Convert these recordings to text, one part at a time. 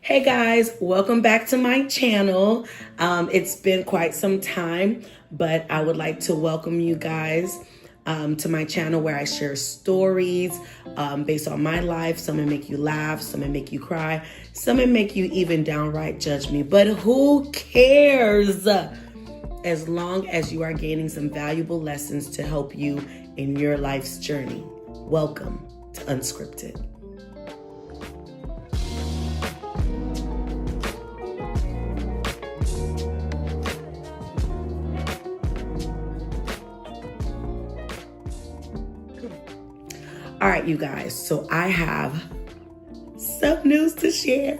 Hey guys, welcome back to my channel. It's been quite some time, but I would like to welcome you guys to my channel where I share stories based on my life. Some may make you laugh, some may make you cry, some may make you even downright judge me. But who cares? As long as you are gaining some valuable lessons to help you in your life's journey. Welcome to Unscripted. All right, you guys, so I have some news to share.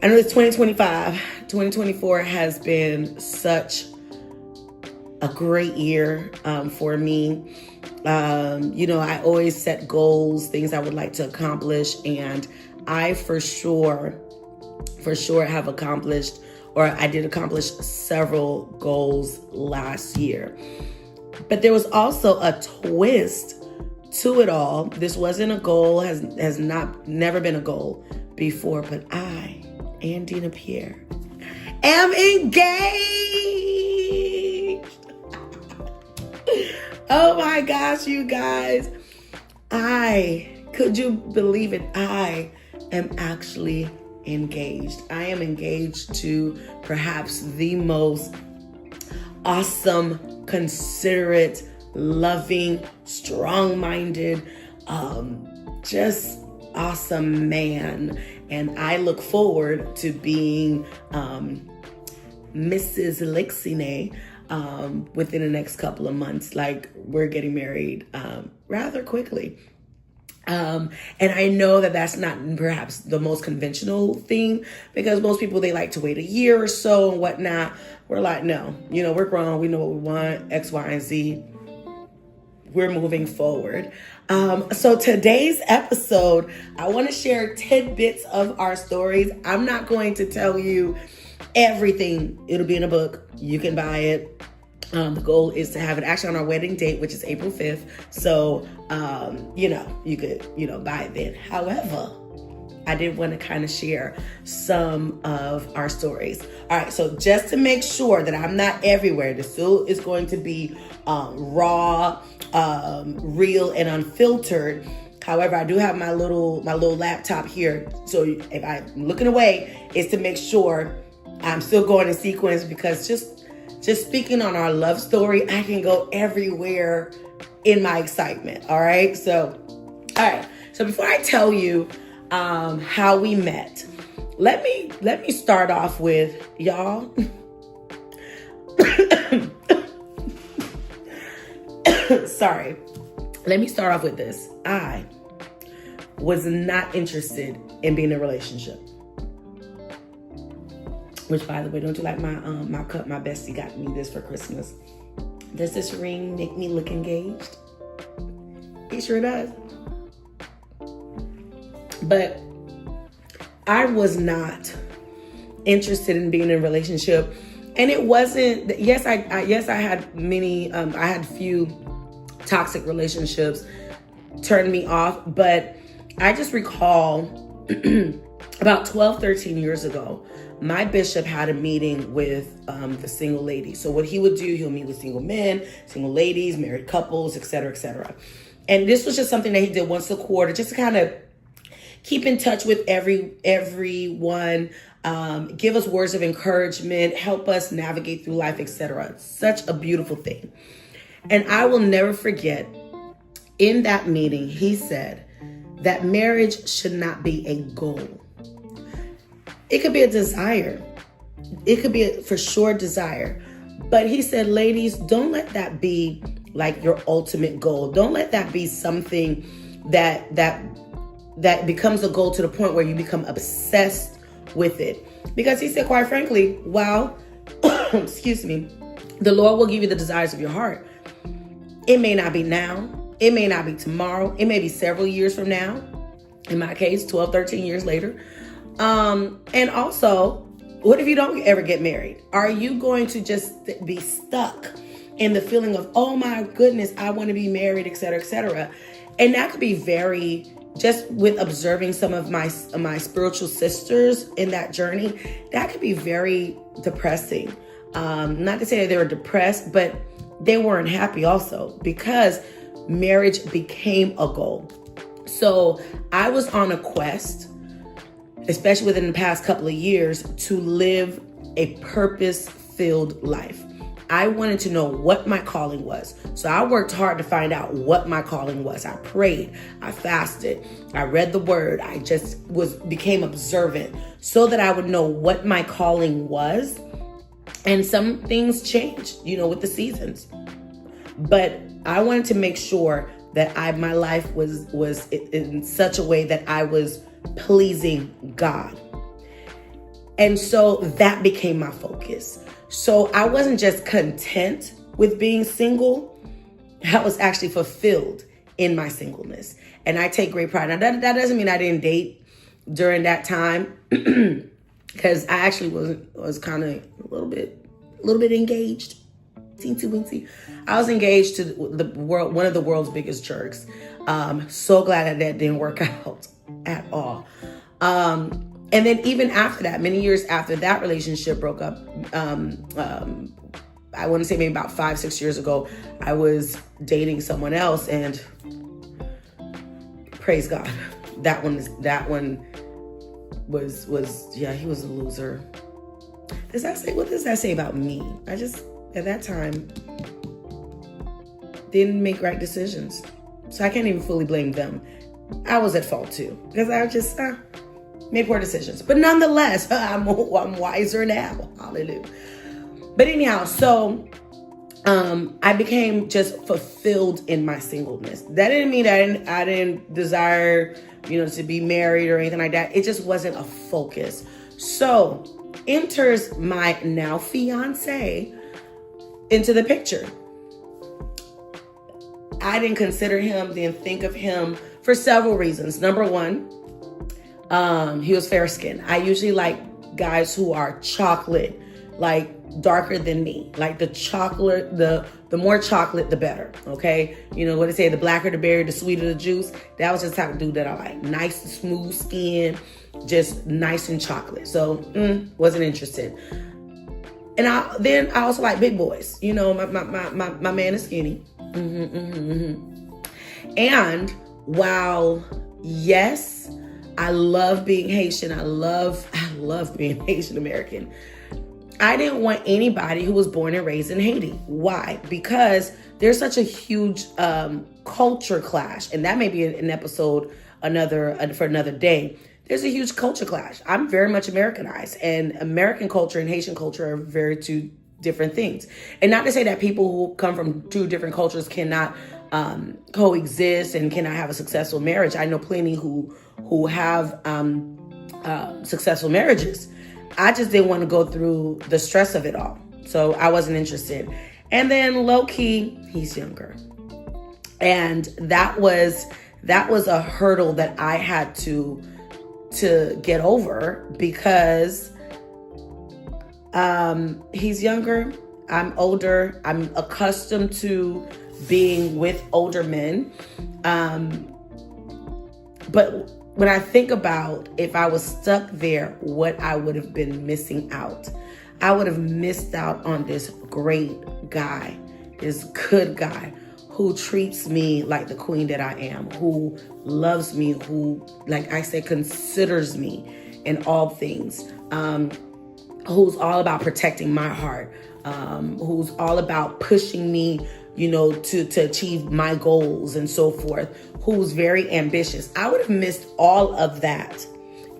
I know it's 2025. 2024 has been such a great year for me. I always set goals, things I would like to accomplish, and I for sure have accomplished, or I did accomplish several goals last year. But there was also a twist to it all. This wasn't a goal, has never been a goal before, but I, Andina Pierre, am engaged. Oh my gosh, you guys. Could you believe it? I am actually engaged. I am engaged to perhaps the most awesome, considerate, loving, strong-minded, just awesome man. And I look forward to being Mrs. Lixine within the next couple of months. Like, we're getting married rather quickly. And I know that that's not perhaps the most conventional thing, because most people, they like to wait a year or so and whatnot. We're like, no, we're grown. We know what we want, X, Y, and Z. We're moving forward. So today's episode, I want to share tidbits of our stories. I'm not going to tell you everything. It'll be in a book. You can buy it. The goal is to have it actually on our wedding date, which is April 5th. So, you could, buy it then. However, I did want to kind of share some of our stories. All right. So just to make sure that I'm not everywhere, this still is going to be raw, real, and unfiltered. However, I do have my little laptop here. So if I'm looking away, it's to make sure I'm still going in sequence, because just speaking on our love story, I can go everywhere in my excitement. All right. So before I tell you how we met, let me start off with, y'all. Sorry. Let me start off with this. I was not interested in being in a relationship. Which, by the way, don't you like my cup? My bestie got me this for Christmas. Does this ring make me look engaged? It sure does. But I was not interested in being in a relationship, and it wasn't. Yes, I had many. I had few toxic relationships turn me off, but I just recall about 12, 13 years ago, my bishop had a meeting with the single ladies. So what he would do, he'll meet with single men, single ladies, married couples, et cetera, et cetera. And this was just something that he did once a quarter, just to kind of keep in touch with everyone, give us words of encouragement, help us navigate through life, etc. Such a beautiful thing. And I will never forget, in that meeting, he said that marriage should not be a goal. It could be a desire. It could be for sure desire. But he said, ladies, don't let that be like your ultimate goal. Don't let that be something that becomes a goal to the point where you become obsessed with it. Because he said, quite frankly, while, excuse me, the Lord will give you the desires of your heart, it may not be now. It may not be tomorrow. It may be several years from now. In my case, 12, 13 years later. And also, what if you don't ever get married? Are you going to just be stuck in the feeling of, oh my goodness, I want to be married, et cetera, et cetera? And that could be very just with observing some of my spiritual sisters in that journey, that could be very depressing. Not to say they were depressed, but they weren't happy also, because marriage became a goal. So I was on a quest, especially within the past couple of years, to live a purpose-filled life. I wanted to know what my calling was. So I worked hard to find out what my calling was. I prayed, I fasted, I read the word. I just became observant so that I would know what my calling was. And some things changed, with the seasons. But I wanted to make sure that my life was in such a way that I was pleasing God. And so that became my focus. So I wasn't just content with being single. I was actually fulfilled in my singleness. And I take great pride. Now, that doesn't mean I didn't date during that time, because I actually was kind of a little bit engaged. Teensy weensy. I was engaged to one of the world's biggest jerks. So glad that didn't work out at all. And then even after that, many years after that relationship broke up, I want to say maybe about 5-6 years ago, I was dating someone else, and praise God, that one was he was a loser. What does that say about me? I just, at that time, didn't make right decisions. So I can't even fully blame them. I was at fault too, because I just made poor decisions. But nonetheless, I'm wiser now. Hallelujah. But anyhow, so I became just fulfilled in my singleness. That didn't mean I didn't desire, to be married or anything like that. It just wasn't a focus. So enters my now fiance into the picture. I didn't consider him, didn't think of him for several reasons. Number one, he was fair skinned. I usually like guys who are chocolate, like darker than me. Like the chocolate, the more chocolate, the better. Okay. What they say, the blacker the berry, the sweeter the juice. That was just the type of dude that I like. Nice, smooth skin, just nice and chocolate. So, wasn't interested. And I also like big boys. My man is skinny. And while, yes, I love being Haitian, I love being Haitian American, I didn't want anybody who was born and raised in Haiti. Why? Because there's such a huge culture clash. And that may be an episode for another day. There's a huge culture clash. I'm very much Americanized, and American culture and Haitian culture are very two different things. And not to say that people who come from two different cultures cannot coexist and cannot have a successful marriage. I know plenty who have successful marriages. I just didn't want to go through the stress of it all. So I wasn't interested. And then low key, he's younger. And that was a hurdle that I had to get over, because he's younger, I'm older, I'm accustomed to being with older men. But when I think about if I was stuck there, what I would have been missing out. I would have missed out on this great guy, this good guy who treats me like the queen that I am, who loves me, who, like I said, considers me in all things, who's all about protecting my heart, who's all about pushing me, to achieve my goals and so forth, who's very ambitious. I would have missed all of that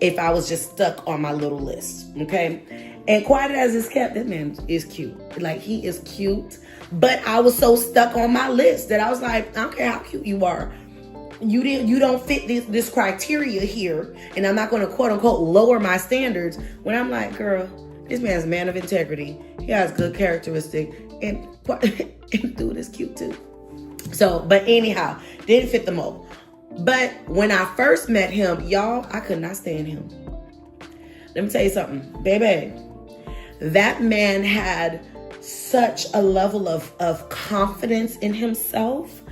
if I was just stuck on my little list, okay? And quiet as it's kept, that man is cute. Like, he is cute, but I was so stuck on my list that I was like, I don't care how cute you are. You don't fit this criteria here, and I'm not going to quote unquote lower my standards when I'm like, girl, this man's a man of integrity. He has good characteristic, and dude is cute too. So, but anyhow, didn't fit the mold. But when I first met him, y'all, I could not stand him. Let me tell you something, baby. That man had such a level of confidence in himself.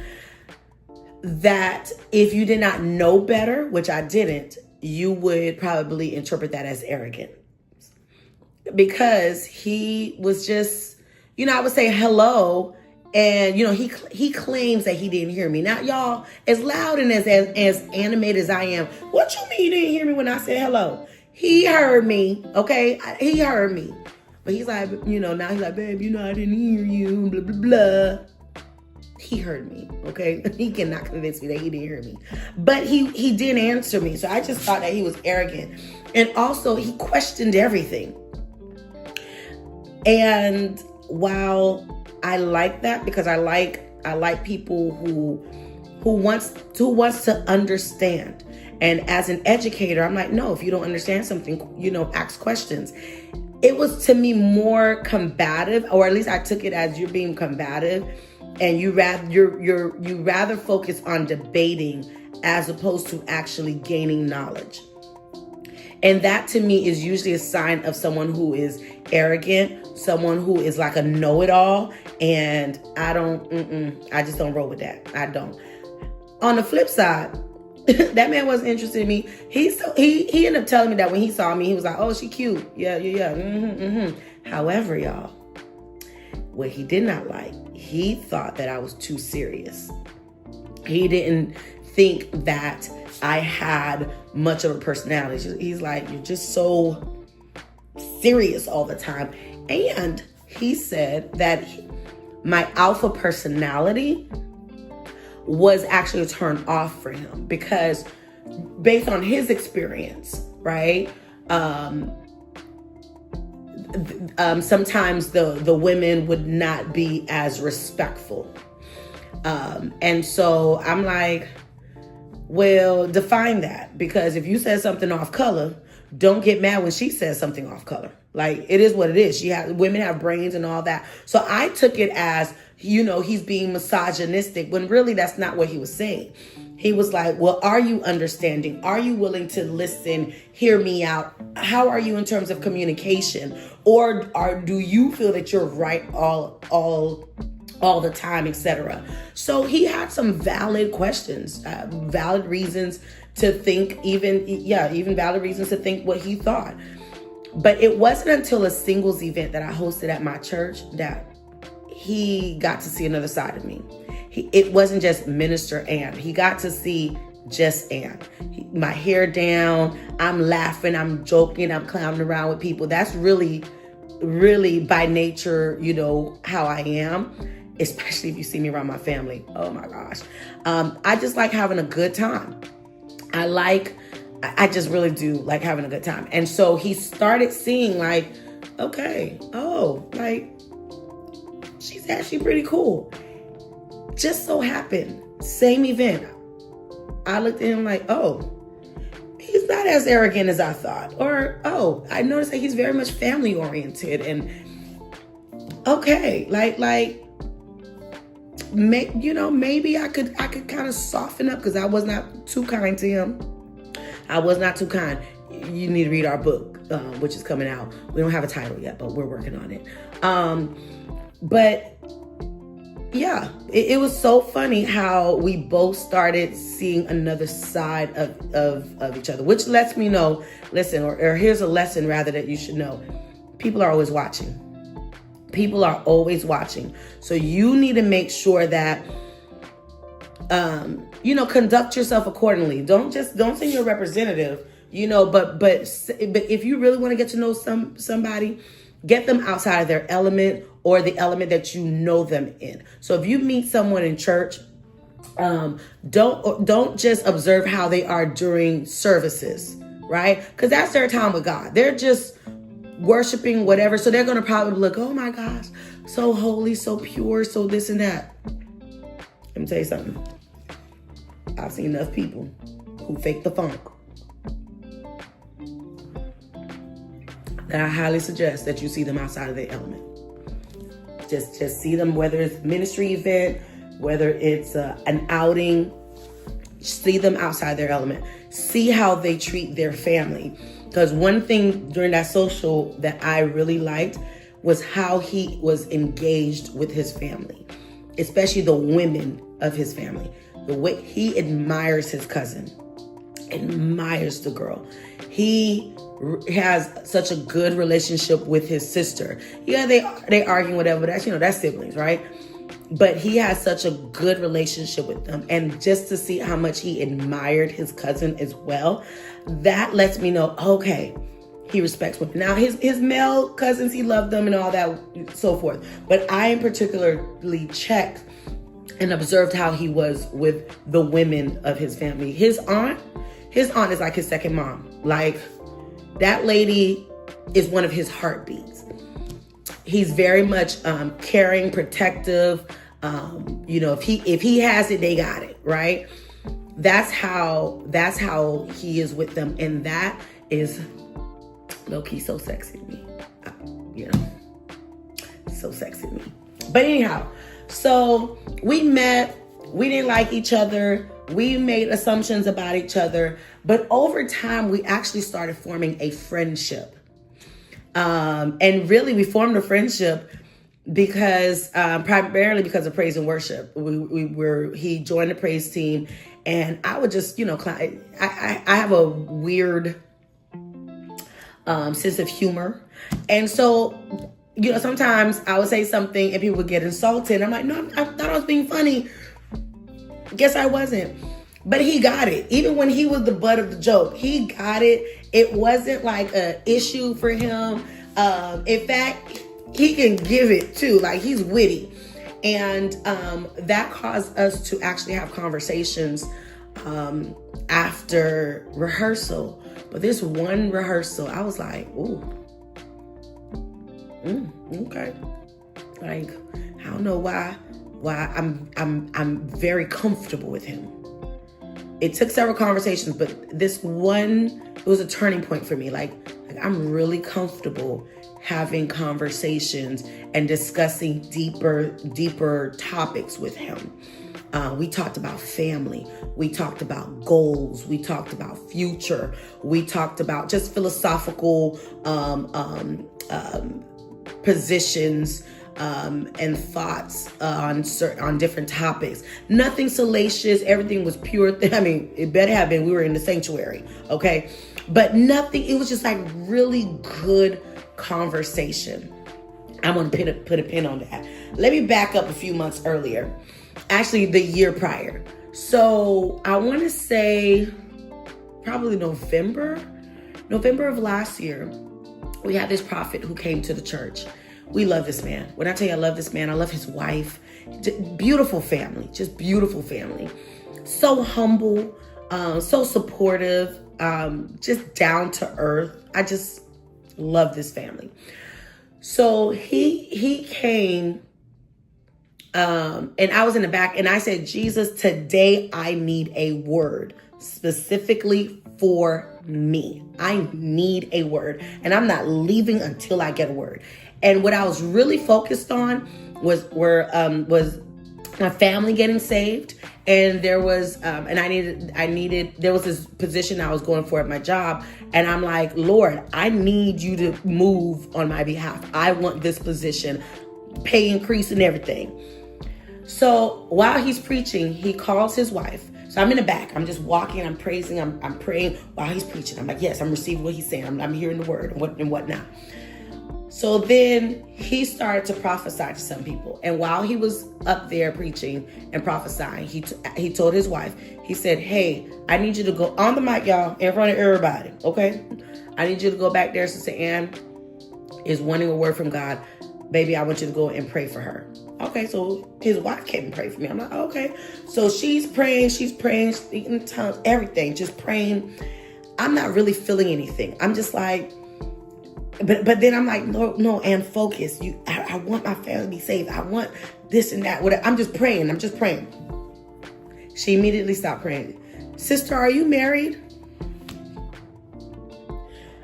that if you did not know better, which I didn't, you would probably interpret that as arrogant. Because he was just, I would say hello, and he claims that he didn't hear me. Now, y'all, as loud and as animated as I am, what you mean you didn't hear me when I said hello? He heard me, okay? He heard me. But he's like, now he's like, babe, I didn't hear you, blah, blah, blah. He heard me, okay? He cannot convince me that he didn't hear me. But he did answer me. So I just thought that he was arrogant. And also, he questioned everything. And while I like that, because I like people who wants to understand. And as an educator, I'm like, no, if you don't understand something, ask questions. It was to me more combative, or at least I took it as you're being combative, and you rather focus on debating as opposed to actually gaining knowledge. And that to me is usually a sign of someone who is arrogant, someone who is like a know-it-all, and I just don't roll with that. I don't. On the flip side, that man wasn't interested in me. He ended up telling me that when he saw me, he was like, oh, she cute. Yeah. However, y'all, what he did not like, he thought that I was too serious. He didn't think that I had much of a personality. He's like, you're just so serious all the time. And he said that my alpha personality was actually a turn off for him, because based on his experience, right? Sometimes the women would not be as respectful. And so I'm like, well, define that, because if you said something off color, don't get mad when she says something off color. Like, it is what it is. Women have brains and all that. So I took it as, he's being misogynistic, when really that's not what he was saying. He was like, well, are you understanding? Are you willing to listen, hear me out? How are you in terms of communication? Or do you feel that you're right all the time, etc.? So he had some valid questions, valid reasons to think, even valid reasons to think what he thought. But it wasn't until a singles event that I hosted at my church that he got to see another side of me. It wasn't just Minister Ann. He got to see just Ann. My hair down, I'm laughing, I'm joking, I'm clowning around with people. That's really, really by nature, how I am, especially if you see me around my family. Oh my gosh. I just like having a good time. I just really do like having a good time. And so he started seeing like, okay, she's actually pretty cool. Just so happened, same event, I looked at him like, oh, he's not as arrogant as I thought. Or, oh, I noticed that he's very much family oriented. And okay, maybe I could kind of soften up, because I was not too kind to him. I was not too kind. You need to read our book, which is coming out. We don't have a title yet, but we're working on it. But yeah, it was so funny how we both started seeing another side of each other, which lets me know, listen, or here's a lesson rather that you should know. People are always watching. People are always watching. So you need to make sure that, conduct yourself accordingly. Don't send your representative, but if you really want to get to know somebody, get them outside of their element, or the element that you know them in. So if you meet someone in church, don't just observe how they are during services, right? Because that's their time with God. They're just worshiping whatever. So they're going to probably look, oh my gosh, so holy, so pure, so this and that. Let me tell you something. I've seen enough people who fake the funk that I highly suggest that you see them outside of their element. Just see them, whether it's a ministry event, whether it's an outing, see them outside their element. See how they treat their family. Because one thing during that social that I really liked was how he was engaged with his family, especially the women of his family. the way he admires his cousin, admires the girl. He has such a good relationship with his sister. Yeah, they argue, whatever. That's, that's siblings, right? But he has such a good relationship with them. And just to see how much he admired his cousin as well, that lets me know, okay, he respects women. Now, his male cousins, he loved them and all that, so forth. But I in particularly checked and observed how he was with the women of his family. His aunt is like his second mom. Like, that lady is one of his heartbeats. He's very much caring, protective. If he has it, they got it, right? That's how he is with them, and that is low-key so sexy to me. So sexy to me. But anyhow, so we met. We didn't like each other. We made assumptions about each other. But over time, we actually started forming a friendship. And really, we formed a friendship because primarily because of praise and worship. He joined the praise team, and I would just, I have a weird sense of humor. And so, sometimes I would say something and people would get insulted. I'm like, no, I thought I was being funny. Guess I wasn't. But he got it. Even when he was the butt of the joke, he got it. It wasn't like an issue for him. In fact, he can give it too. Like, he's witty. And that caused us to actually have conversations after rehearsal. But this one rehearsal, I was like, ooh, okay. Like, I don't know why I'm very comfortable with him. It took several conversations, but this one, it was a turning point for me. Like I'm really comfortable having conversations and discussing deeper topics with him. We talked about family. We talked about goals. We talked about future. We talked about just philosophical positions and thoughts on different topics. Nothing salacious. Everything was pure. I mean, it better have been. We were in the sanctuary, okay? But nothing. It was just like really good conversation. I want to put a pin on that. Let me back up a few months earlier. Actually, the year prior. So I want to say probably November of last year, we had this prophet who came to the church. We love this man. When I tell you I love this man, I love his wife. Beautiful family, just beautiful family. So humble, so supportive, just down to earth. I just love this family. So he came, and I was in the back, and I said, Jesus, today I need a word specifically for me. I need a word, and I'm not leaving until I get a word. And what I was really focused on was my family getting saved, and there was there was this position I was going for at my job, and I'm like, Lord, I need you to move on my behalf. I want this position, pay increase and everything. So while he's preaching, he calls his wife. So I'm in the back. I'm just walking. I'm praising. I'm praying while he's preaching. I'm like, yes, I'm receiving what he's saying. I'm hearing the word and whatnot. So then he started to prophesy to some people. And while he was up there preaching and prophesying, he told his wife, he said, hey, I need you to go on the mic, y'all, in front of everybody, okay? I need you to go back there. Sister Ann is wanting a word from God. Baby, I want you to go and pray for her. Okay, so his wife came and prayed for me. I'm like, okay. So she's praying, speaking in tongues, everything, just praying. I'm not really feeling anything. I'm just like, but then I'm like, no, and focus. I want my family to be saved. I want this and that. Whatever. I'm just praying. She immediately stopped praying. Sister, are you married?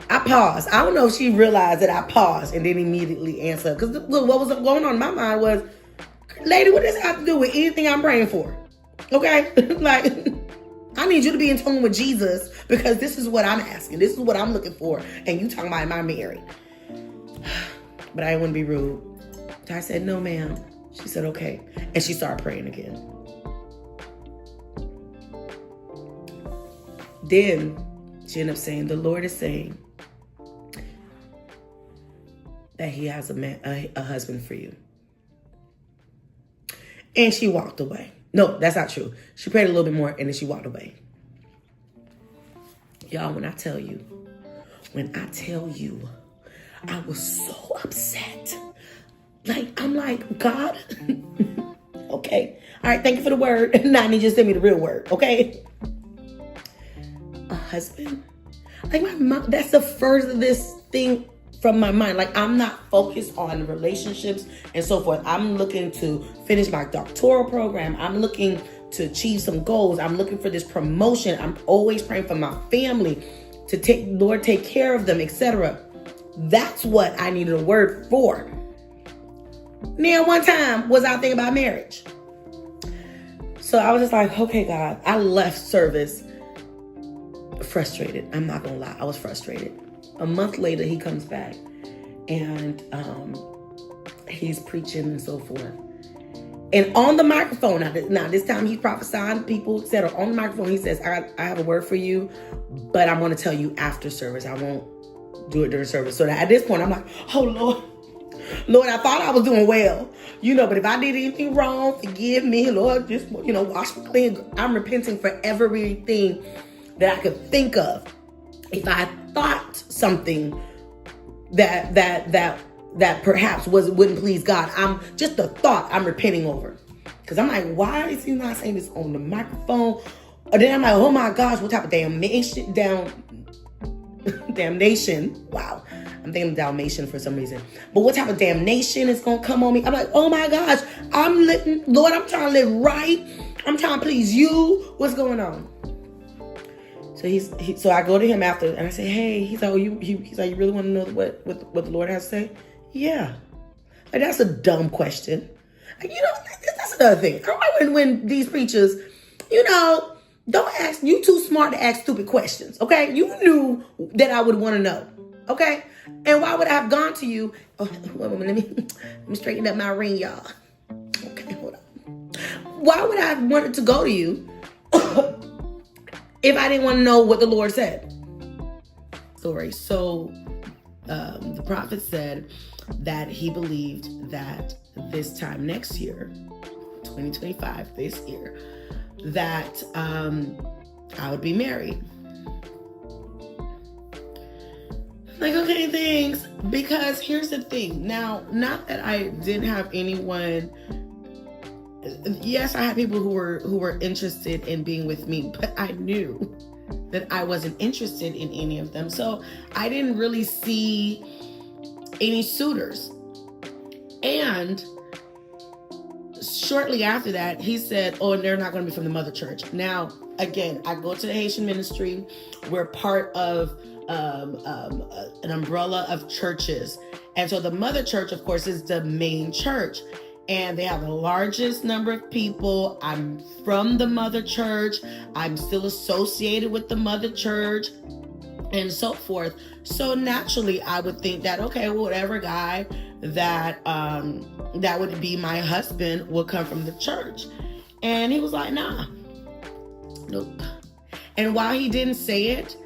I paused. I don't know if she realized that I paused and then immediately answered. Because what was going on in my mind was, lady, what does this have to do with anything I'm praying for? Okay? Like, I need you to be in tune with Jesus because this is what I'm asking. This is what I'm looking for. And you talking about, am I married? But I didn't want to be rude. So I said, no, ma'am. She said, okay. And she started praying again. Then she ended up saying, the Lord is saying that he has a husband for you. And she walked away. No, that's not true. She prayed a little bit more and then she walked away. Y'all, when I tell you, I was so upset. Like, I'm like, God, okay. All right, thank you for the word. Now I need you to send me the real word, okay? A husband? Like, my mom, that's the first of this thing from my mind. Like, I'm not focused on relationships and so forth. I'm looking to finish my doctoral program. I'm looking to achieve some goals. I'm looking for this promotion. I'm always praying for my family to take care of them, etc. That's what I needed a word for. Now, one time was I thinking about marriage. So I was just like, okay, God, I left service frustrated. I'm not gonna lie, I was frustrated. A month later, he comes back and he's preaching and so forth. And on the microphone, now this time he's prophesying, people said, on the microphone, he says, I have a word for you, but I'm going to tell you after service. I won't do it during service. So that at this point, I'm like, oh, Lord, I thought I was doing well, but if I did anything wrong, forgive me, Lord, just, wash me clean. I'm repenting for everything that I could think of. If I thought something that perhaps wouldn't please God, I'm just a thought I'm repenting over. Because I'm like, why is he not saying this on the microphone? Or then I'm like, oh my gosh, what type of damnation? Wow. I'm thinking of Dalmatian for some reason. But what type of damnation is going to come on me? I'm like, oh my gosh, Lord, I'm trying to live right. I'm trying to please you. What's going on? So I go to him after and I say, hey, he's like, he's like, you really want to know what the Lord has to say? Yeah. Like, that's a dumb question. Like, that's another thing. I don't like when these preachers, don't ask, you too smart to ask stupid questions, okay? You knew that I would want to know, okay? And why would I have gone to you? Oh, let me straighten up my ring, y'all. Okay, hold on. Why would I have wanted to go to you if I didn't want to know what the Lord said? Sorry. So the prophet said that he believed that this time next year, 2025, this year, that I would be married. Like, okay, thanks. Because here's the thing. Now, not that I didn't have anyone. Yes, I had people who were interested in being with me, but I knew that I wasn't interested in any of them. So I didn't really see any suitors. And shortly after that, he said, oh, and they're not going to be from the mother church. Now, again, I go to the Haitian ministry. We're part of an umbrella of churches. And so the mother church, of course, is the main church. And they have the largest number of people. I'm from the mother church. I'm still associated with the mother church and so forth. So naturally, I would think that, okay, well, whatever guy that would be my husband would come from the church. And he was like, nah, nope. And while he didn't say it,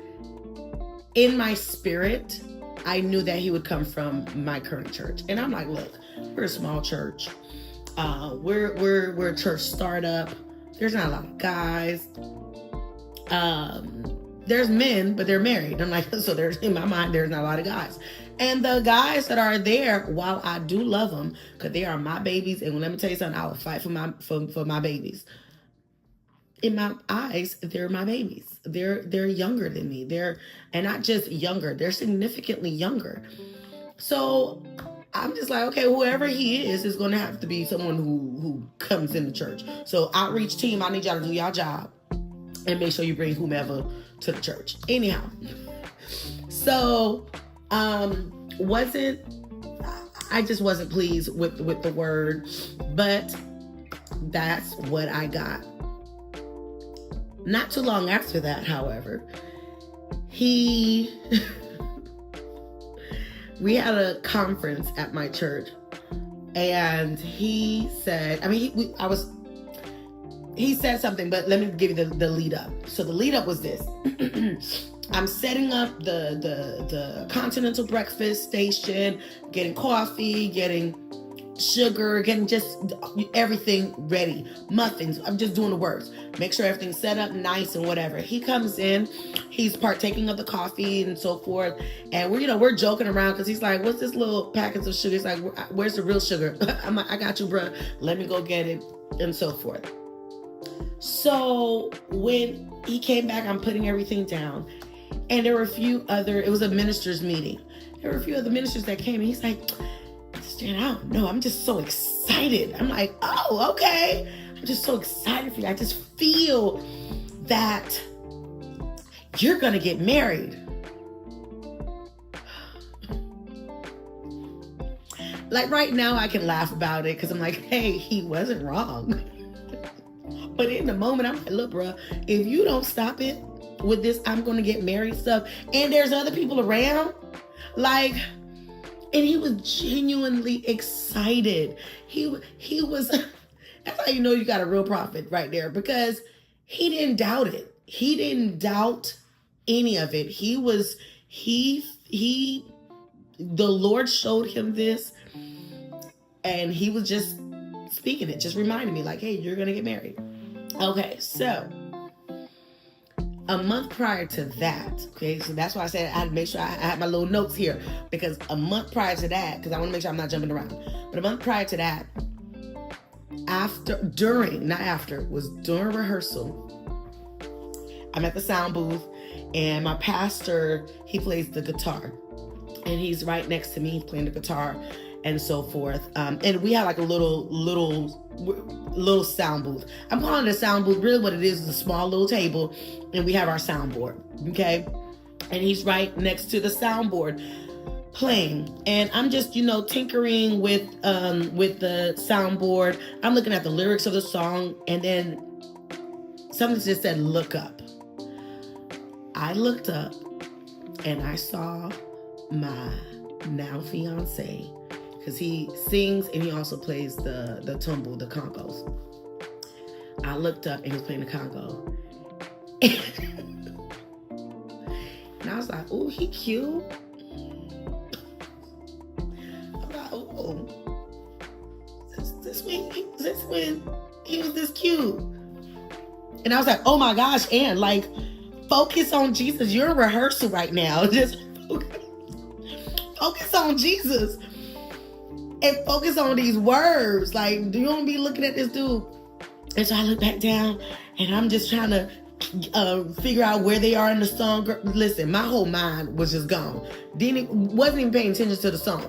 in my spirit, I knew that he would come from my current church. And I'm like, look, we're a small church. We're a church startup. There's not a lot of guys. There's men, but they're married. I'm like, so in my mind, there's not a lot of guys. And the guys that are there, while I do love them, because they are my babies, and let me tell you something, I will fight for my babies. In my eyes, they're my babies. They're younger than me. And not just younger, they're significantly younger. So I'm just like, okay, whoever he is going to have to be someone who comes in the church. So outreach team, I need y'all to do y'all job and make sure you bring whomever to the church. Anyhow, so I just wasn't pleased with the word, but that's what I got. Not too long after that, however, we had a conference at my church, and he said, he said something, but let me give you the lead up. So the lead up was this. I'm setting up the continental breakfast station, getting coffee, getting sugar, getting just everything ready. Muffins. I'm just doing the works. Make sure everything's set up nice and whatever. He comes in, he's partaking of the coffee and so forth. And we're joking around because he's like, what's this little packets of sugar? He's like, where's the real sugar? I'm like, I got you, bro. Let me go get it and so forth. So when he came back, I'm putting everything down. And there were it was a minister's meeting. There were a few other ministers that came and he's like, I don't know. I'm just so excited. I'm like, oh, okay. I'm just so excited for you. I just feel that you're going to get married. Like right now I can laugh about it because I'm like, hey, he wasn't wrong. But in the moment, I'm like, look, bro, if you don't stop it with this, I'm going to get married stuff. And there's other people around. Like, and he was genuinely excited. He was, that's how you know you got a real prophet right there, because he didn't doubt it. He didn't doubt any of it. The Lord showed him this, and he was just speaking it, just reminding me like, hey, you're going to get married. Okay, so a month prior to that, okay, so that's why I said I had to make sure I had my little notes here, because a month prior to that, because I want to make sure I'm not jumping around, but a month prior to that, during rehearsal, I'm at the sound booth, and my pastor, he plays the guitar, and he's right next to me, he's playing the guitar, and so forth. And we have like a little sound booth. I'm calling it a sound booth. Really what it is a small little table, and we have our soundboard, okay? And he's right next to the soundboard playing. And I'm just, tinkering with the soundboard. I'm looking at the lyrics of the song, and then something just said, look up. I looked up, and I saw my now fiance, because he sings and he also plays the tumble, the congos. I looked up and he was playing the congo. And I was like, oh, he cute. I'm like, oh, this when he was this cute. And I was like, oh my gosh, Ann, like, focus on Jesus. You're in rehearsal right now. Just focus on Jesus. And focus on these words. Like, you don't be looking at this dude. And so I look back down, and I'm just trying to figure out where they are in the song. Listen, my whole mind was just gone. Wasn't even paying attention to the song.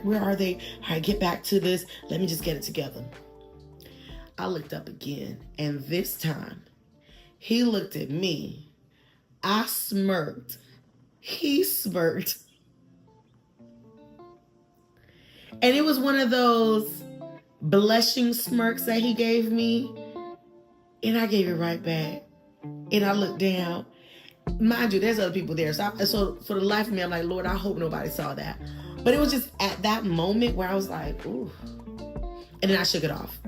Where are they? All right, get back to this. Let me just get it together. I looked up again, and this time, he looked at me. I smirked. He smirked. And it was one of those blushing smirks that he gave me. And I gave it right back. And I looked down. Mind you, there's other people there. So for the life of me, I'm like, Lord, I hope nobody saw that. But it was just at that moment where I was like, ooh. And then I shook it off.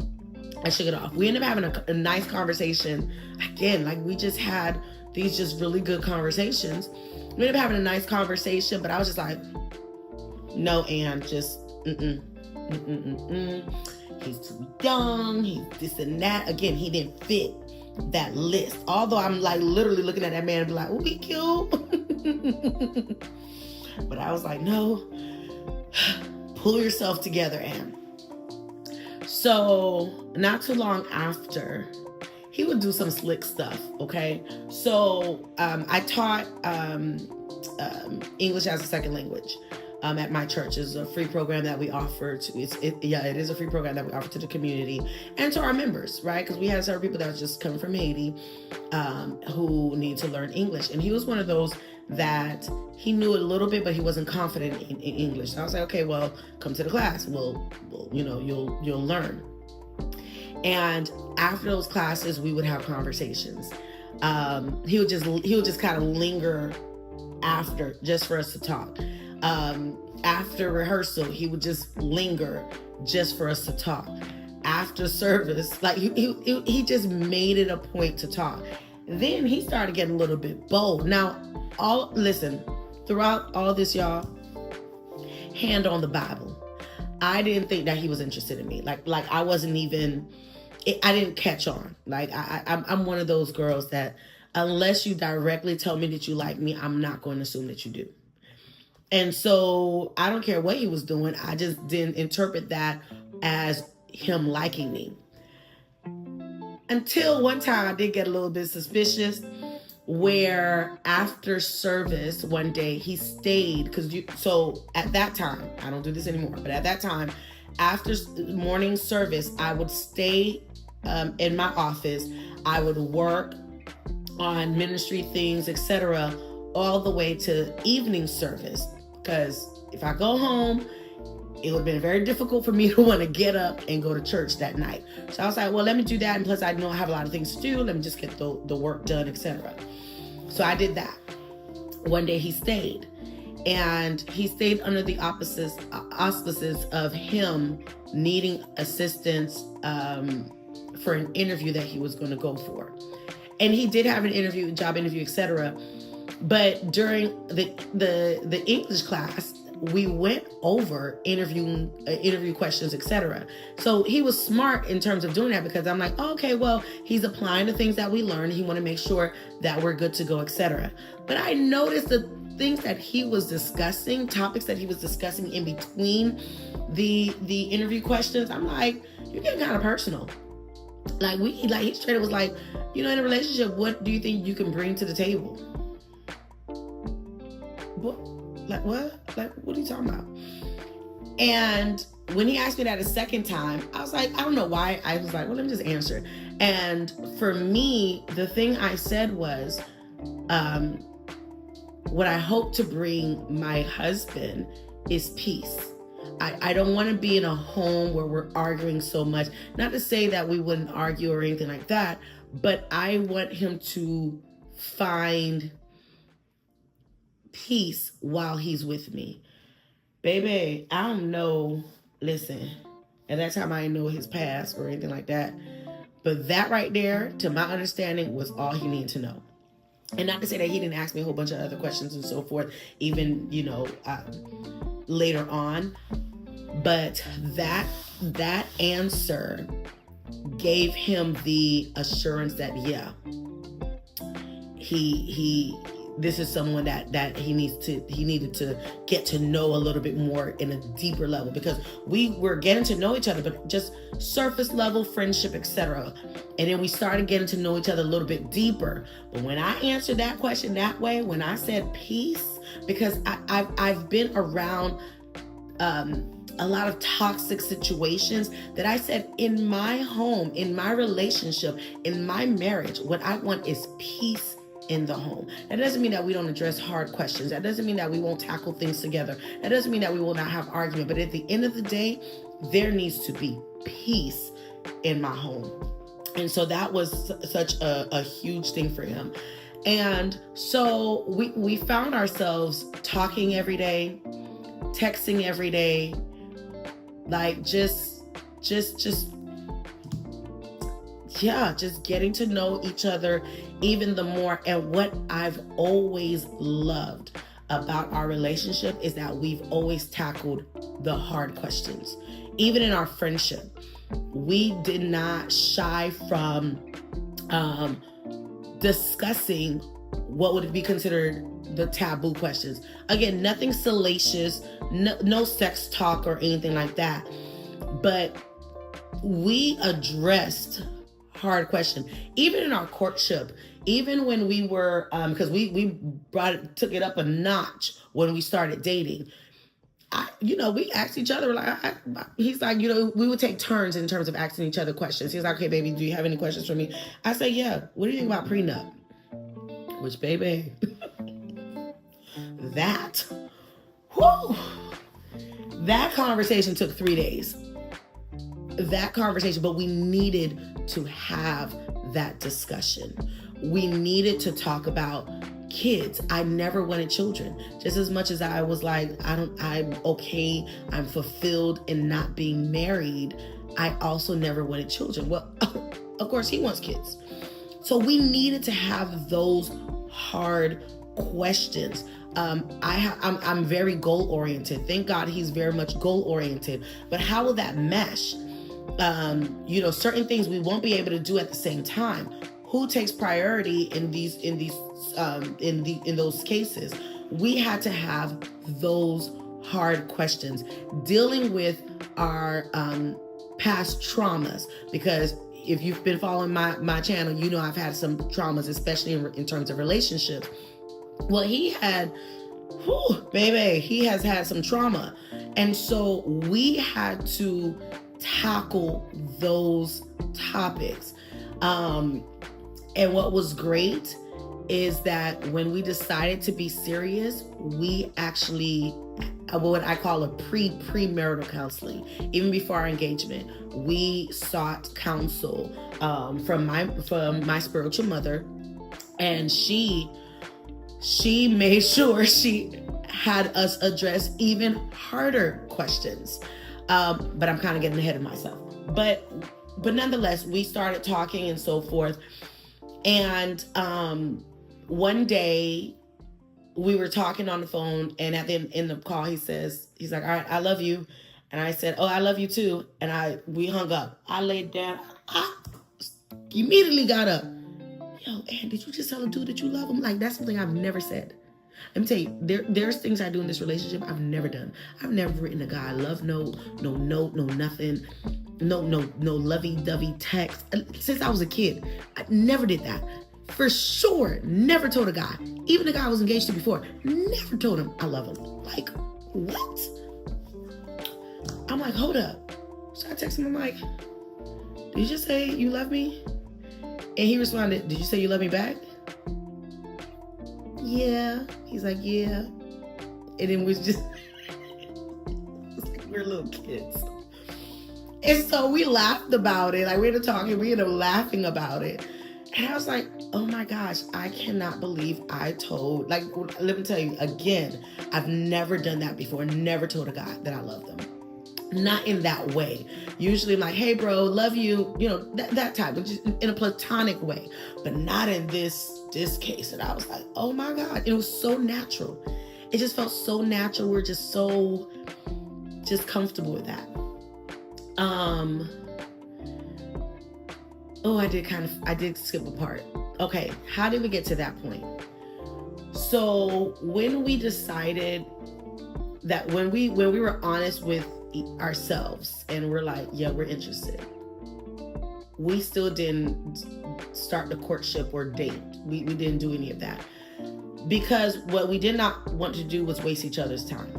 We ended up having a nice conversation. Again, like we just had these just really good conversations. We ended up having a nice conversation, but I was just like, no, Ann, just he's too young, he's this and that. Again, he didn't fit that list. Although I'm like literally looking at that man and be like, oh, he cute. But I was like, no, pull yourself together, Ann. So not too long after, he would do some slick stuff, okay? So I taught English as a second language. At my church. Is a free program that we offer to it is a free program that we offer to the community and to our members, right? Because we had several people that was just coming from Haiti who need to learn English, and he was one of those that he knew a little bit, but he wasn't confident in English. So I was like, okay, well, come to the class. We'll you'll learn. And after those classes, we would have conversations. He would just kind of linger after, just for us to talk. After rehearsal, he would just linger just for us to talk. after service. Like he just made it a point to talk. Then he started getting a little bit bold. Now, throughout all this, y'all, hand on the Bible, I didn't think that he was interested in me. Like I wasn't even, I didn't catch on. Like I'm one of those girls that unless you directly tell me that you like me, I'm not going to assume that you do. And so I don't care what he was doing. I just didn't interpret that as him liking me. Until one time I did get a little bit suspicious, where after service one day he stayed, so at that time, I don't do this anymore, but at that time, after morning service, I would stay in my office. I would work on ministry things, etc., all the way to evening service. Because if I go home, it would have been very difficult for me to want to get up and go to church that night. So I was like, well, let me do that. And plus, I know I have a lot of things to do. Let me just get the work done, etc. So I did that. One day he stayed. And he stayed under the auspices of him needing assistance for an interview that he was going to go for. And he did have an interview, job interview, etc. But during the English class, we went over interview questions, etc. So he was smart in terms of doing that, because I'm like, oh, okay, well, he's applying the things that we learned. He want to make sure that we're good to go, etc. But I noticed the things that he was discussing, topics that he was discussing in between the interview questions. I'm like, you're getting kind of personal. He straight up was like, in a relationship, what do you think you can bring to the table? What? What are you talking about? And when he asked me that a second time, I was like, I don't know why. I was like, well, let me just answer. And for me, the thing I said was, what I hope to bring my husband is peace. I don't want to be in a home where we're arguing so much. Not to say that we wouldn't argue or anything like that, but I want him to find peace while he's with me. Baby, I don't know. Listen, at that time I didn't know his past or anything like that. But that right there, to my understanding, was all he needed to know. And not to say that he didn't ask me a whole bunch of other questions and so forth, even, later on. But that answer gave him the assurance that, yeah, this is someone that he needed to get to know a little bit more in a deeper level, because we were getting to know each other, but just surface level friendship, etc. And then we started getting to know each other a little bit deeper. But when I answered that question that way, when I said peace, because I've been around a lot of toxic situations, that I said in my home, in my relationship, in my marriage, what I want is peace in the home. That doesn't mean that we don't address hard questions. That doesn't mean that we won't tackle things together. That doesn't mean that we will not have argument. But at the end of the day, there needs to be peace in my home. And so that was such a huge thing for him. And so we found ourselves talking every day, texting every day, like just getting to know each other even the more. And what I've always loved about our relationship is that we've always tackled the hard questions. Even in our friendship, we did not shy from discussing what would be considered the taboo questions. Again, nothing salacious, no sex talk or anything like that. But we addressed hard question. Even in our courtship, even when we were, because we took it up a notch when we started dating. We asked each other, he's like, we would take turns in terms of asking each other questions. He's like, okay, baby, do you have any questions for me? I say, yeah. What do you think about prenup? Which, baby, that conversation took 3 days. That conversation, but we needed to have that discussion. We needed to talk about kids. I never wanted children. Just as much as I was like, I'm okay, I'm fulfilled in not being married. I also never wanted children. Well, of course he wants kids. So we needed to have those hard questions. I'm very goal oriented. Thank God he's very much goal oriented. But how will that mesh? Certain things we won't be able to do at the same time. Who takes priority in those cases? We had to have those hard questions, dealing with our past traumas, because if you've been following my channel, you know I've had some traumas, especially in terms of relationships. Well, he has had some trauma. And so we had to tackle those topics. And what was great is that when we decided to be serious, we actually, what I call a premarital counseling. Even before our engagement, we sought counsel from my spiritual mother, and she made sure she had us address even harder questions. But I'm kind of getting ahead of myself. But nonetheless, we started talking and so forth. And one day we were talking on the phone, and at the end of the call, he's like, all right, I love you. And I said, oh, I love you too. And we hung up. I laid down. I immediately got up. Yo, Ann, did you just tell a dude that you love him? Like, that's something I've never said. Let me tell you, there's things I do in this relationship I've never done. I've never written a guy love note, no nothing, no lovey-dovey text. Since I was a kid, I never did that. For sure, never told a guy, even the guy I was engaged to before, never told him I love him. Like, what? I'm like, hold up. So I text him, I'm like, did you just say you love me? And he responded, did you say you love me back? Yeah. He's like, yeah. And it was just, it's like we're little kids. And so we laughed about it. Like, we ended up talking, we ended up laughing about it. And I was like, oh my gosh, I cannot believe I told, like, let me tell you again, I've never done that before. Never told a guy that I love them. Not in that way. Usually I'm like, hey bro, love you, that type, which is in a platonic way, but not in this case. And I was like, oh my God, it was so natural. It just felt so natural. We're just so comfortable with that. I did skip a part. Okay, how did we get to that point? So when we decided that when we were honest with ourselves and we're like, yeah, we're interested, we still didn't start the courtship or date. We didn't do any of that, because what we did not want to do was waste each other's time.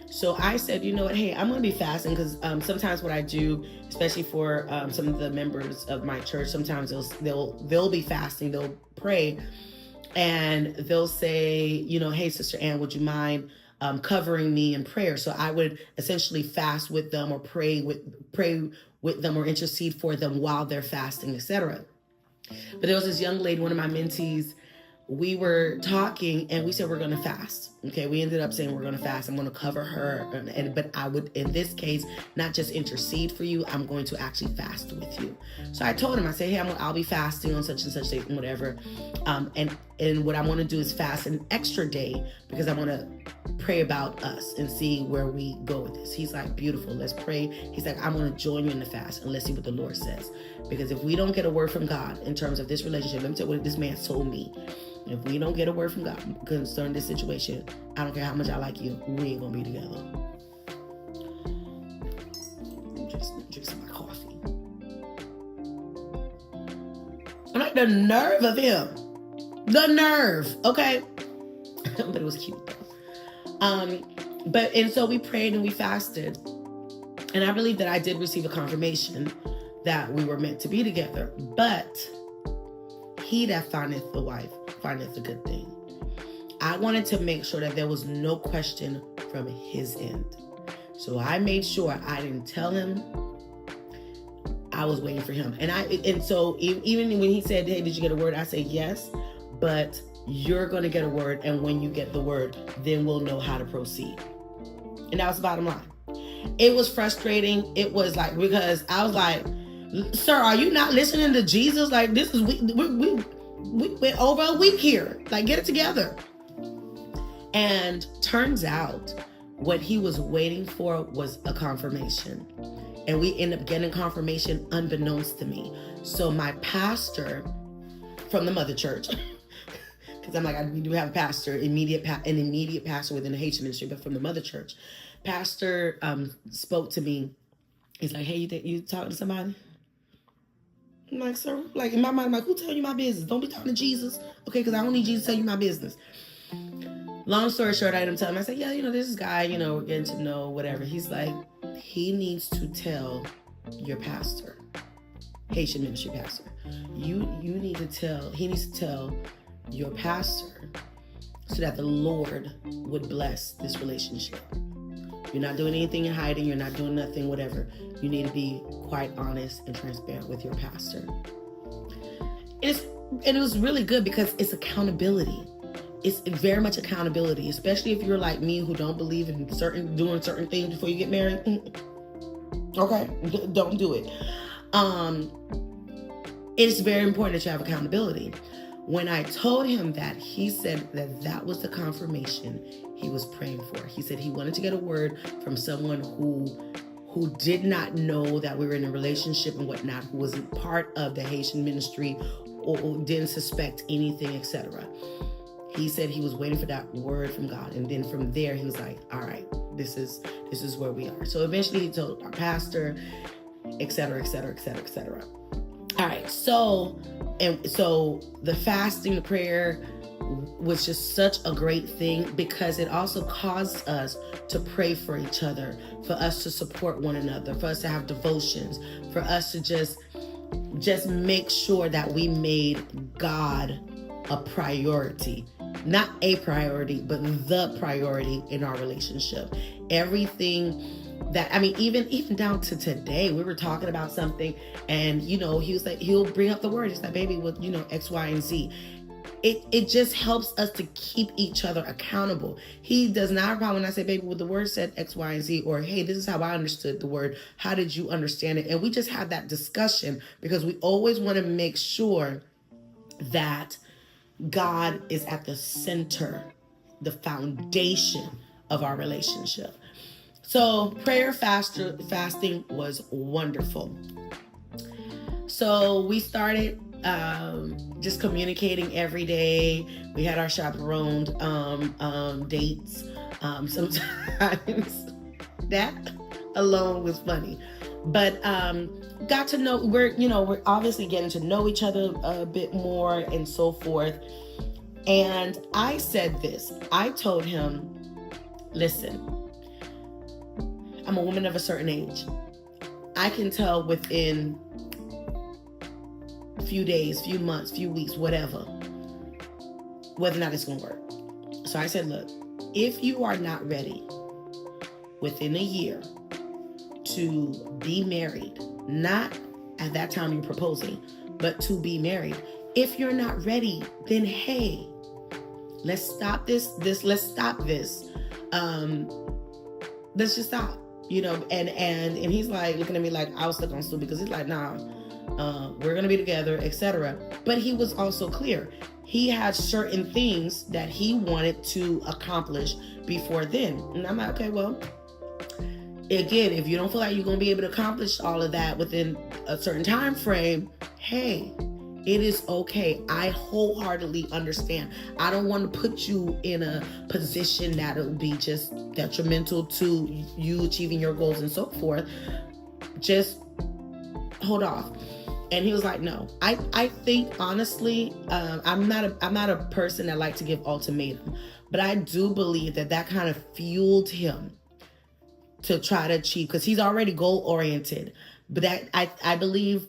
So I said, you know what, hey, I'm going to be fasting, because sometimes what I do, especially for some of the members of my church, sometimes they'll be fasting, they'll pray, and they'll say, hey, Sister Ann, would you mind covering me in prayer? So I would essentially fast with them or pray with them or intercede for them while they're fasting, etc. But there was this young lady, one of my mentees, we were talking and we said we're going to fast. Okay, we ended up saying we're going to fast. I'm going to cover her, but I would, in this case, not just intercede for you. I'm going to actually fast with you. So I told him, I said, hey, I'll be fasting on such and such date and whatever. And what I want to do is fast an extra day, because I want to pray about us and see where we go with this. He's like, beautiful, let's pray. He's like, I'm going to join you in the fast and let's see what the Lord says. Because if we don't get a word from God in terms of this relationship, let me tell you what this man told me. If we don't get a word from God concerning this situation, I don't care how much I like you, we ain't gonna be together. I'm just drinking my coffee. I'm like, the nerve of him. The nerve, okay? But it was cute though. And so we prayed and we fasted. And I believe that I did receive a confirmation that we were meant to be together. But he that findeth the wife findeth a good thing. I wanted to make sure that there was no question from his end. So I made sure I didn't tell him. I was waiting for him. And so even when he said, hey, did you get a word? I said, yes, but you're going to get a word. And when you get the word, then we'll know how to proceed. And that was the bottom line. It was frustrating. It was like, because I was like, sir, are you not listening to Jesus? Like, this is, we went over a week here. Like, get it together. And turns out what he was waiting for was a confirmation. And we ended up getting confirmation unbeknownst to me. So my pastor from the mother church, because I'm like, we do have a pastor, an immediate pastor within the Haitian ministry, but from the mother church, pastor spoke to me. He's like, hey, you talking to somebody? I'm like, sir, like in my mind, I'm like, who telling you my business? Don't be talking to Jesus, okay? Because I don't need Jesus to tell you my business. Long story short, I ended up telling him, I said, yeah, this guy, we're getting to know, whatever. He's like, he needs to tell your pastor, Haitian ministry pastor. He needs to tell your pastor so that the Lord would bless this relationship. You're not doing anything in hiding. You're not doing nothing, whatever. You need to be quite honest and transparent with your pastor. And it was really good because it's accountability. It's very much accountability, especially if you're like me who don't believe in doing certain things before you get married. Okay, don't do it. It's very important that you have accountability. When I told him that, he said that was the confirmation he was praying for. He said he wanted to get a word from someone who did not know that we were in a relationship and whatnot, who wasn't part of the Haitian ministry or didn't suspect anything, etc. He said he was waiting for that word from God. And then from there, he was like, all right, this is where we are. So eventually he told our pastor, etc., etc., etc., etc. All right. So the fasting, the prayer was just such a great thing because it also caused us to pray for each other, for us to support one another, for us to have devotions, for us to just make sure that we made God a priority. Not a priority, but the priority in our relationship. Everything that, even down to today, we were talking about something and, he was like, he'll bring up the word. It's like, baby, with, X, Y, and Z. It just helps us to keep each other accountable. He does not have a problem when I say, baby, well, the word said X, Y, and Z, or, hey, this is how I understood the word. How did you understand it? And we just have that discussion because we always want to make sure that God is at the center, the foundation of our relationship. So prayer fasting was wonderful. So we started just communicating every day. We had our chaperoned dates. Sometimes that alone was funny. But got to know, we're obviously getting to know each other a bit more and so forth. And I said this, I told him, listen, I'm a woman of a certain age. I can tell within a few days, few months, few weeks, whatever, whether or not it's going to work. So I said, look, if you are not ready within a year to be married, not at that time you're proposing, but to be married. If you're not ready, then hey, let's stop this. Let's stop this. Let's just stop. And he's like looking at me like I was stuck on stool because he's like, nah, we're gonna be together, etc. But he was also clear. He had certain things that he wanted to accomplish before then. And I'm like, okay, well, again, if you don't feel like you're going to be able to accomplish all of that within a certain time frame, hey, it is okay. I wholeheartedly understand. I don't want to put you in a position that'll be just detrimental to you achieving your goals and so forth. Just hold off. And he was like, no. I think honestly, I'm not a person that like to give ultimatum, but I do believe that kind of fueled him to try to achieve, because he's already goal oriented. But that I believe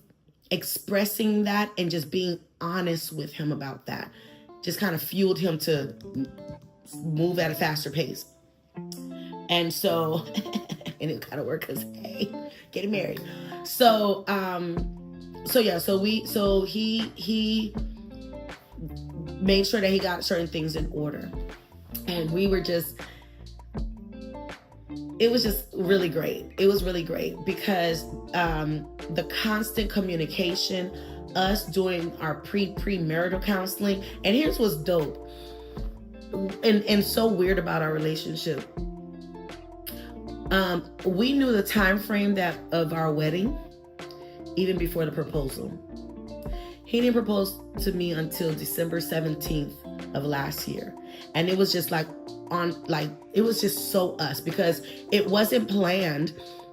expressing that and just being honest with him about that just kind of fueled him to move at a faster pace. And so, and it kind of worked because, hey, getting married. So he made sure that he got certain things in order. And we were just it was just really great. It was really great because the constant communication, us doing our premarital counseling, and here's what's dope and so weird about our relationship. We knew the time frame of our wedding even before the proposal. He didn't propose to me until December 17th of last year. And it was just it was just so us because it wasn't planned.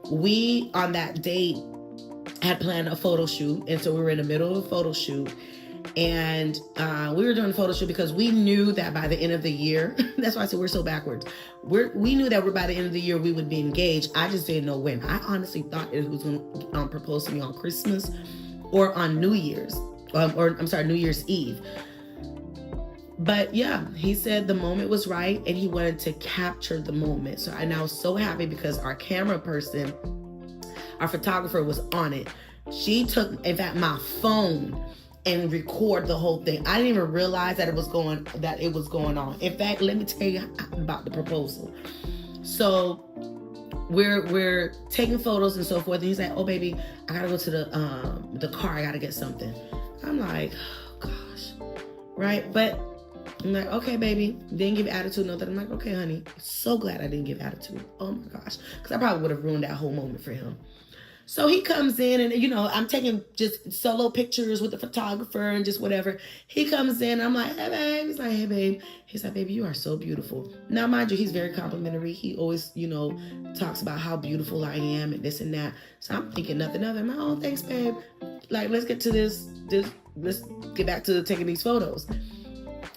We, on that date, had planned a photo shoot. And so we were in the middle of a photo shoot. And we were doing a photo shoot because we knew that by the end of the year, that's why I said we're so backwards. We knew that by the end of the year we would be engaged. I just didn't know when. I honestly thought it was going to propose to me on Christmas or on New Year's. New Year's Eve. But yeah, he said the moment was right and he wanted to capture the moment. So I was so happy because our camera person, our photographer, was on it. She took, in fact, my phone and record the whole thing. I didn't even realize that it was going on. In fact, let me tell you about the proposal. So we're taking photos and so forth. And he's like, "Oh baby, I gotta go to the car. I gotta get something." I'm like, "Oh gosh," right? But I'm like, "Okay, baby." Didn't give attitude, nothing. I'm like, "Okay, honey." So glad I didn't give attitude. Oh my gosh, because I probably would have ruined that whole moment for him. So he comes in and, I'm taking just solo pictures with the photographer and just whatever. He comes in, I'm like, "Hey, babe." He's like, "Hey, babe." He's like, "Baby, you are so beautiful." Now, mind you, he's very complimentary. He always, talks about how beautiful I am and this and that. So I'm thinking nothing of it. I'm like, "Oh, thanks, babe. Like, let's get to this. Let's get back to taking these photos."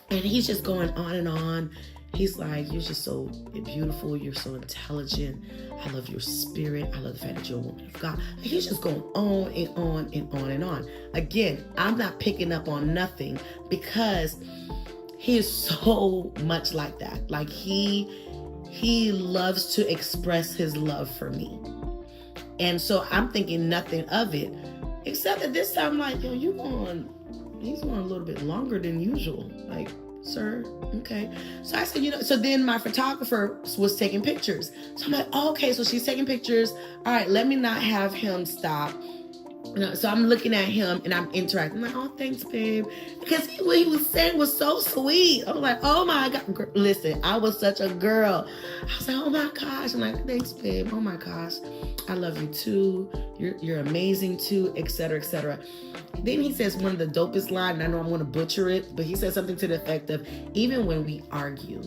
And he's just going on and on. He's like, "You're just so beautiful. You're so intelligent. I love your spirit. I love the fact that you're a woman of God." And he's just going on and on and on and on. Again, I'm not picking up on nothing because he is so much like that. Like he loves to express his love for me. And so I'm thinking nothing of it. Except that this time I'm like, "Yo, he's going a little bit longer than usual." Like, "Sir, okay." So I said, so then my photographer was taking pictures. So I'm like, "Oh, okay, so she's taking pictures. All right, let me not have him stop." So I'm looking at him and I'm interacting. I'm like, "Oh, thanks, babe." Because what he was saying was so sweet. I was like, "Oh my God." Listen, I was such a girl. I was like, "Oh my gosh." I'm like, "Thanks, babe. Oh my gosh. I love you too. You're amazing too," etc., etc. Then he says one of the dopest lines, and I know I'm going to butcher it, but he said something to the effect of, "Even when we argue,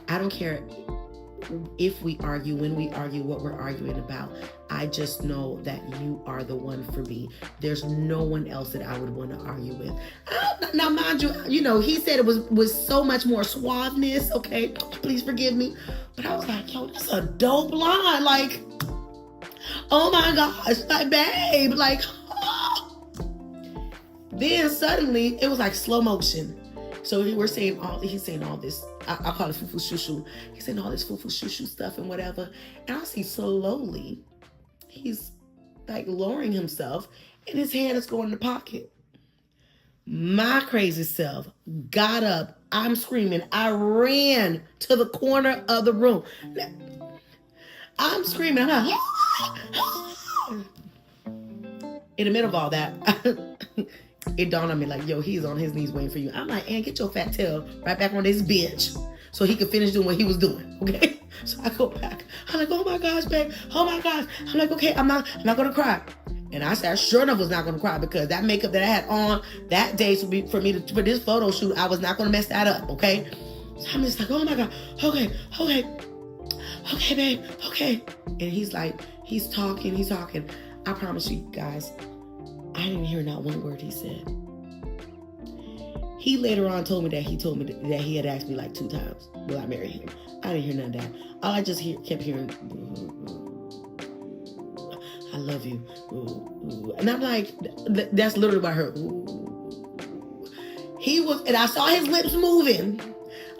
I don't care if we argue, when we argue, what we're arguing about. I just know that you are the one for me. There's no one else that I would want to argue with." Now, mind you, he said it was so much more suaveness. Okay, please forgive me. But I was like, "Yo, that's a dope line." Like, oh my gosh, like, babe, like, oh. Then suddenly it was like slow motion. So he's saying all this, I call it fufu shushu. He's saying all this fufu shushu stuff and whatever. And I see slowly, he's like lowering himself and his hand is going in the pocket. My crazy self got up. I'm screaming. I ran to the corner of the room. I'm screaming. I'm like, in the middle of all that, it dawned on me like, "Yo, he's on his knees waiting for you." I'm like, "And get your fat tail right back on this bench so he could finish doing what he was doing." Okay. So I go back. I'm like, "Oh my gosh, babe. Oh my gosh." I'm like, "Okay, I'm not going to cry." And I said, I sure enough was not going to cry because that makeup that I had on that day for this photo shoot, I was not going to mess that up. Okay. So I'm just like, "Oh my God. Okay, babe. Okay." And he's like, he's talking. I promise you guys, I didn't hear not one word he said. He later on told me that he had asked me like 2 times, will I marry him? I didn't hear none of that. All I just kept hearing, "I love you." And I'm like, that's literally what I heard. And I saw his lips moving.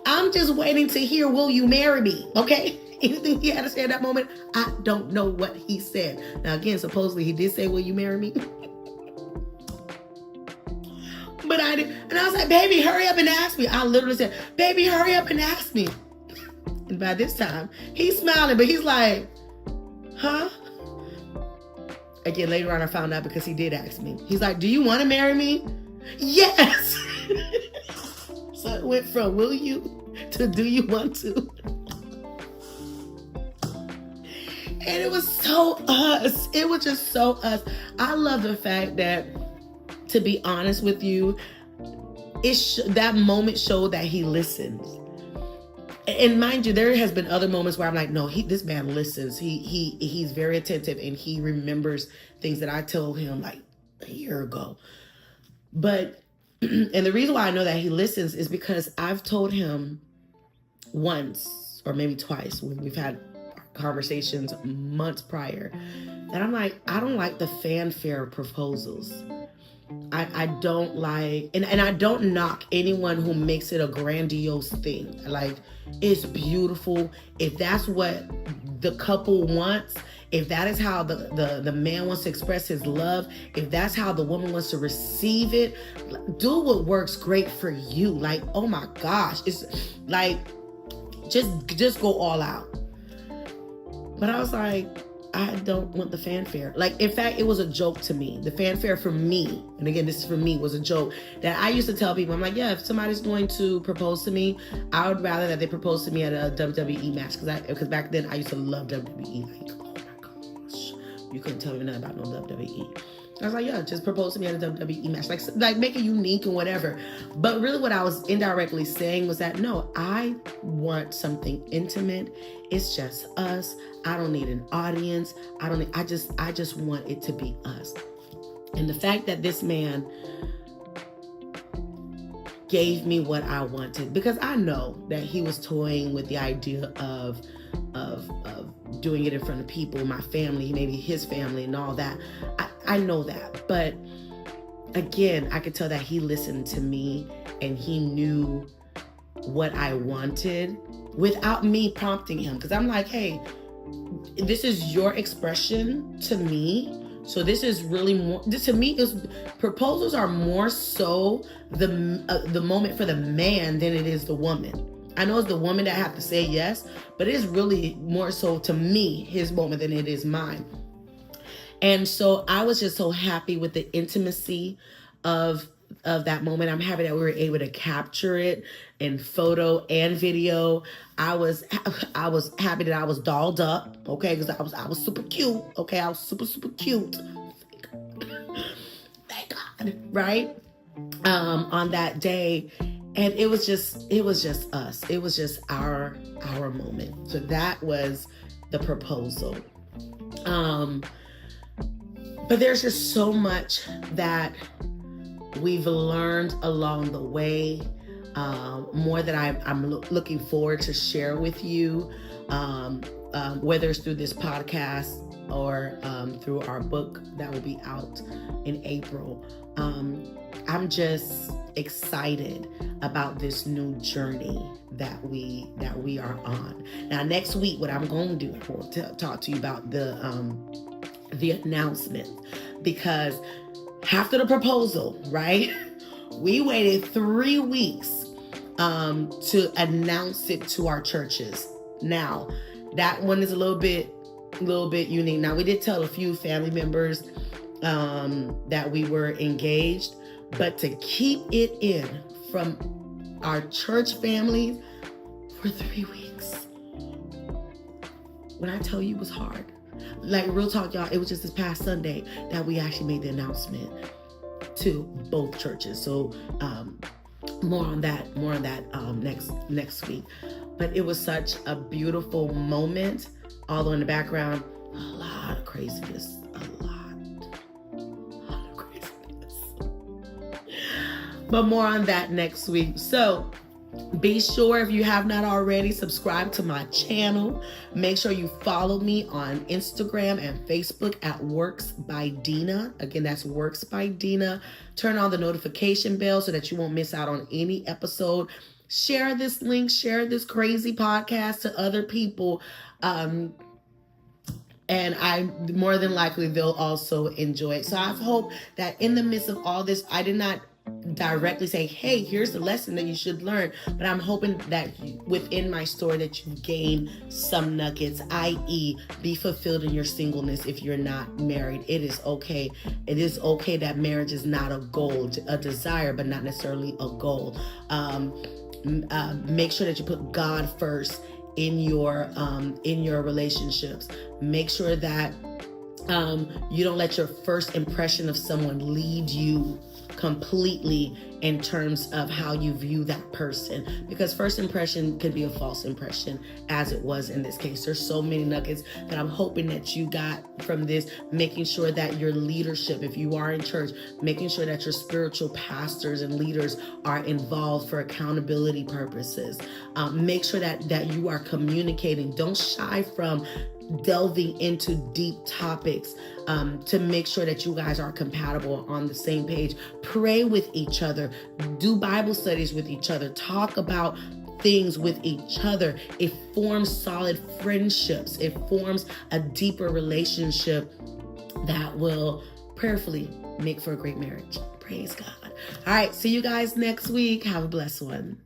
I'm just waiting to hear, "Will you marry me?" Okay. Anything he had to say at that moment, I don't know what he said. Now again, supposedly he did say, "Will you marry me?" But I didn't. And I was like, "Baby, hurry up and ask me." I literally said, "Baby, hurry up and ask me." And by this time, he's smiling, but he's like, huh? Again, later on, I found out because he did ask me. He's like, do you want to marry me? Yes. So it went from will you to do you want to? And it was so us. It was just so us. I love the fact that, to be honest with you, that moment showed that he listens. And mind you, there has been other moments where I'm like, no, this man listens. He's very attentive and he remembers things that I told him like a year ago. But, and the reason why I know that he listens is because I've told him once or maybe twice when we've had conversations months prior that I'm like, I don't like the fanfare proposals. I don't like, and I don't knock anyone who makes it a grandiose thing. Like, it's beautiful. If that's what the couple wants, if that is how the man wants to express his love, if that's how the woman wants to receive it, do what works great for you. Like, oh my gosh, it's like, just go all out. But I was like, I don't want the fanfare. Like, in fact, it was a joke to me. The fanfare for me, and again, this is for me, was a joke that I used to tell people. I'm like, yeah, if somebody's going to propose to me, I would rather that they propose to me at a WWE match. Because back then, I used to love WWE. Like, oh my gosh. You couldn't tell me nothing about no WWE. I was like, yeah, just propose to me at a WWE match. Like make it unique and whatever. But really what I was indirectly saying was that, no, I want something intimate. It's just us. I don't need an audience. I just want it to be us. And the fact that this man gave me what I wanted, because I know that he was toying with the idea of doing it in front of people, my family, maybe his family and all that. I know that. But again, I could tell that he listened to me and he knew what I wanted without me prompting him. Because I'm like, hey, this is your expression to me. So this is really more, this to me is, proposals are more so the moment for the man than it is the woman. I know it's the woman that have to say yes, but it is really more so to me, his moment than it is mine. And so I was just so happy with the intimacy of that moment. I'm happy that we were able to capture it in photo and video. I was happy that I was dolled up, okay, because I was super cute, okay, I was super cute. Thank God, right? On that day, and it was just us. It was just our moment. So that was the proposal. But there's just so much that we've learned along the way, more that I'm looking forward to share with you, whether it's through this podcast or through our book that will be out in April. I'm just excited about this new journey that we are on. Now, next week, what I'm going to do, I will talk to you about the announcement, because after the proposal, right, we waited 3 weeks to announce it to our churches. Now, that one is a little bit unique. Now, we did tell a few family members that we were engaged, but to keep it in from our church families for 3 weeks, when I tell you it was hard. Like, real talk, y'all, it was just this past Sunday that we actually made the announcement to both churches. So more on that next week. But it was such a beautiful moment. Although in the background, a lot of craziness. A lot of craziness. But more on that next week. So be sure, if you have not already, subscribe to my channel. Make sure you follow me on Instagram and Facebook at Works by Dina. Again, that's Works by Dina. Turn on the notification bell so that you won't miss out on any episode. Share this link, share this crazy podcast to other people. And I more than likely they'll also enjoy it. So I hope that in the midst of all this, I did not directly say, hey, here's the lesson that you should learn. But I'm hoping that within my story that you gain some nuggets, i.e. be fulfilled in your singleness if you're not married. It is okay. It is okay that marriage is not a goal, a desire, but not necessarily a goal. Make sure that you put God first in your relationships. Make sure that you don't let your first impression of someone lead you completely in terms of how you view that person, because first impression could be a false impression, as it was in this case. There's so many nuggets that I'm hoping that you got from this, making sure that your leadership, if you are in church, making sure that your spiritual pastors and leaders are involved for accountability purposes. Make sure that you are communicating. Don't shy from delving into deep topics to make sure that you guys are compatible, on the same page. Pray with each other. Do Bible studies with each other. Talk about things with each other. It forms solid friendships. It forms a deeper relationship that will prayerfully make for a great marriage. Praise God. All right, see you guys next week. Have a blessed one.